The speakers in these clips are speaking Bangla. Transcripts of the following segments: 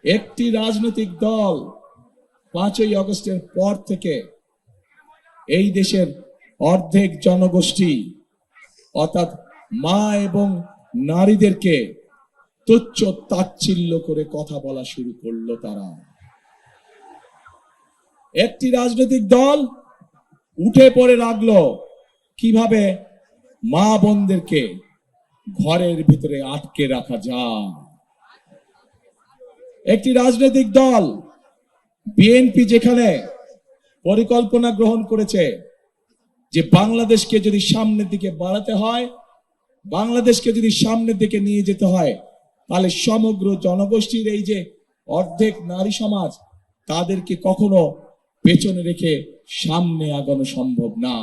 একটি রাজনৈতিক দল 5ই আগস্টের পর থেকে এই দেশের অর্ধেক জনগোষ্ঠী অর্থাৎ মা এবং নারীদেরকে তুচ্ছ তাচ্ছিল্য করে কথা বলা শুরু করলো। তারা একটি রাজনৈতিক দল উঠে পড়ে লাগলো কিভাবে মা বোনদেরকে ঘরের ভিতরে আটকে রাখা যায়। একটি রাজনৈতিক দল বিএনপি যেখানে পরিকল্পনা গ্রহণ করেছে যে বাংলাদেশকে যদি সামনের দিকে বাড়াতে হয়, বাংলাদেশকে যদি সামনের দিকে নিয়ে যেতে হয়, তাহলে সমগ্র জনগোষ্ঠীর এই যে অর্ধেক নারী সমাজ তাদেরকে কখনো পেছনে রেখে সামনে আগানো সম্ভব না।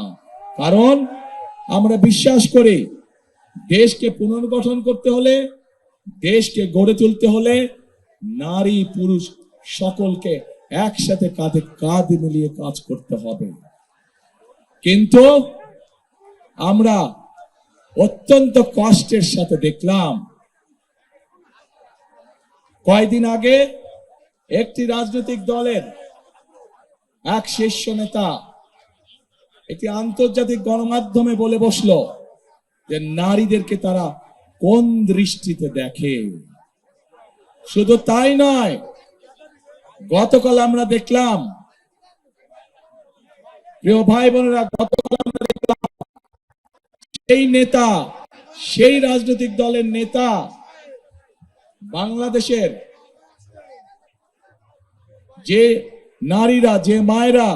কারণ আমরা বিশ্বাস করি দেশকে পুনর্গঠন করতে হলে, দেশকে গড়ে তুলতে হলে নারী পুরুষ সকলকে একসাথে কাঁধে কাঁধ মিলিয়ে কাজ করতে হবে। কিন্তু আমরা অত্যন্ত কষ্টের সাথে দেখলাম কয়েকদিন আগে একটি রাজনৈতিক দলের এক শীর্ষ নেতা একটি আন্তর্জাতিক গণমাধ্যমে বলে বসলো যে নারীদেরকে তারা কোন দৃষ্টিতে দেখে। শুধু তাই নয়, গতকাল আমরা দেখলাম, প্রিয় ভাই বোনেরা, গতকাল আমরা দেখলাম সেই নেতা, সেই রাজনৈতিক দলের নেতা বাংলাদেশের যে নারীরা, যে মায়েরা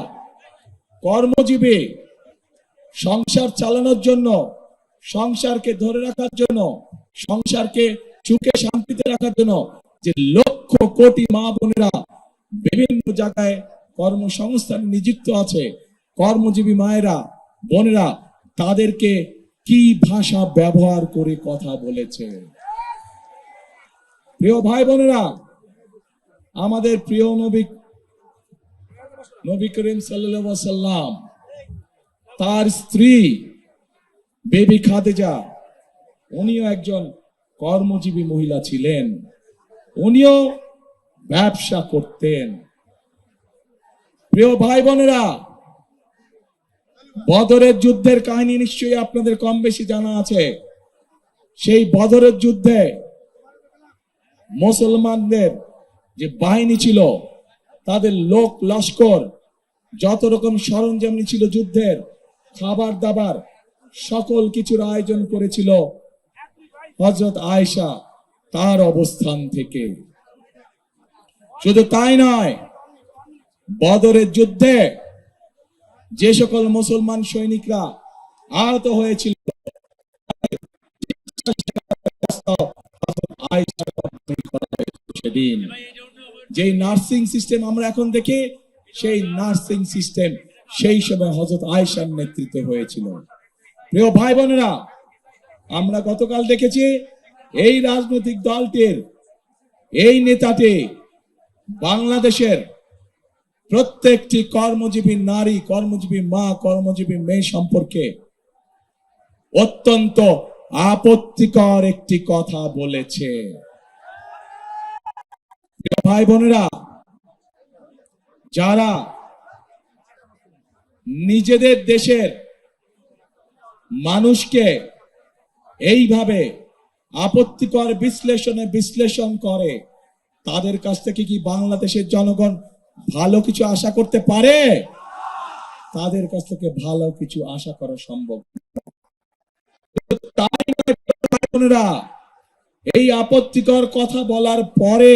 কর্মজীবী, সংসার চালানোর জন্য, সংসারকে ধরে রাখার জন্য, সংসারকে সুখে শান্তিতে রাখার জন্য যে লক্ষ কোটি মা বোনেরা বিভিন্ন জায়গায় কর্মসংস্থানে নিযুক্ত আছে, কর্মজীবী মায়েরা বোনেরা তাদেরকে কি ভাষা ব্যবহার করে কথা বলেছে। প্রিয় ভাই বোনেরা, আমাদের প্রিয় নবী করিম সাল্লাল্লাহু আলাইহি ওয়াসাল্লাম তার স্ত্রী বেবি খাদিজা, উনিও একজন কর্মজীবী মহিলা ছিলেন, উনিও ব্যবসা করতেন। প্রিয় ভাই বোনেরা, বদরের যুদ্ধের কাহিনী নিশ্চয়ই আপনাদের কম বেশি জানা আছে। সেই বদরের যুদ্ধে মুসলমানদের যে বাহিনী ছিল, তাদের লোক লস্কর, যত রকম সরঞ্জাম ছিল যুদ্ধের, খাবার দাবার সকল কিছুর আয়োজন করেছিল হযরত আয়েশা তার অবস্থান থেকে। শুধু তাই নয়, বদরের যুদ্ধে যে সকল মুসলমান সৈনিকরা আহত হয়েছিল সেদিন যে নার্সিং সিস্টেম আমরা এখন দেখি, সেই নার্সিং সিস্টেম সেই সময় হযরত আয়েশার নেতৃত্বে হয়েছিল। প্রিয় ভাই বোনেরা, আমরা গতকাল দেখেছি এই রাজনৈতিক দলটির এই নেতাটি বাংলাদেশের প্রত্যেকটি কর্মজীবী নারী, কর্মজীবী মা, কর্মজীবী মেয়ে সম্পর্কে অত্যন্ত আপত্তিকর একটি কথা বলেছে। ভাই বোনেরা, যারা নিজেদের দেশের মানুষকে এইভাবে আপত্তিকর বিশ্লেষণ করে, তাদের কাছ থেকে কি বাংলাদেশের জনগণ ভালো কিছু আশা করতে পারে? তাদের কাছ থেকে ভালো কিছু আশা করা সম্ভব তাই নয়। এই আপত্তিকর কথা বলার পরে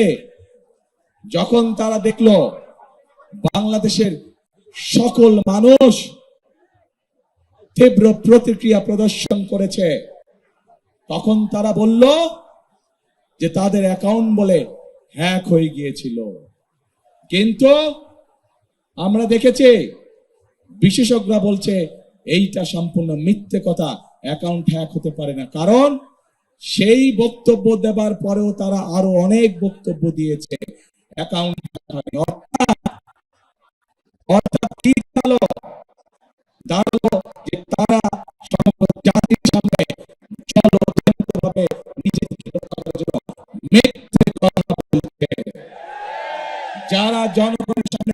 যখন তারা দেখলো বাংলাদেশের সকল মানুষ তীব্র প্রতিক্রিয়া প্রদর্শন করেছে, তখন তারা বলল যে তাদের অ্যাকাউন্ট বলে হ্যাক হয়ে গিয়েছিল। কিন্তু আমরা দেখেছি বিশেষজ্ঞরা বলছে এইটা সম্পূর্ণ মিথ্যে কথা, অ্যাকাউন্ট হ্যাক হতে পারে না। কারণ সেই বক্তব্য দেবার পরেও তারা আরো অনেক বক্তব্য দিয়েছে অ্যাকাউন্ট অর্থাৎ কি দাঁড়ালো যে তারা সমগ্র জাতির সামনে জলভাবে নিজেদেরকে রক্ষা করার জন্য মিথ্যে কথা বলছে। যারা জনগণের সামনে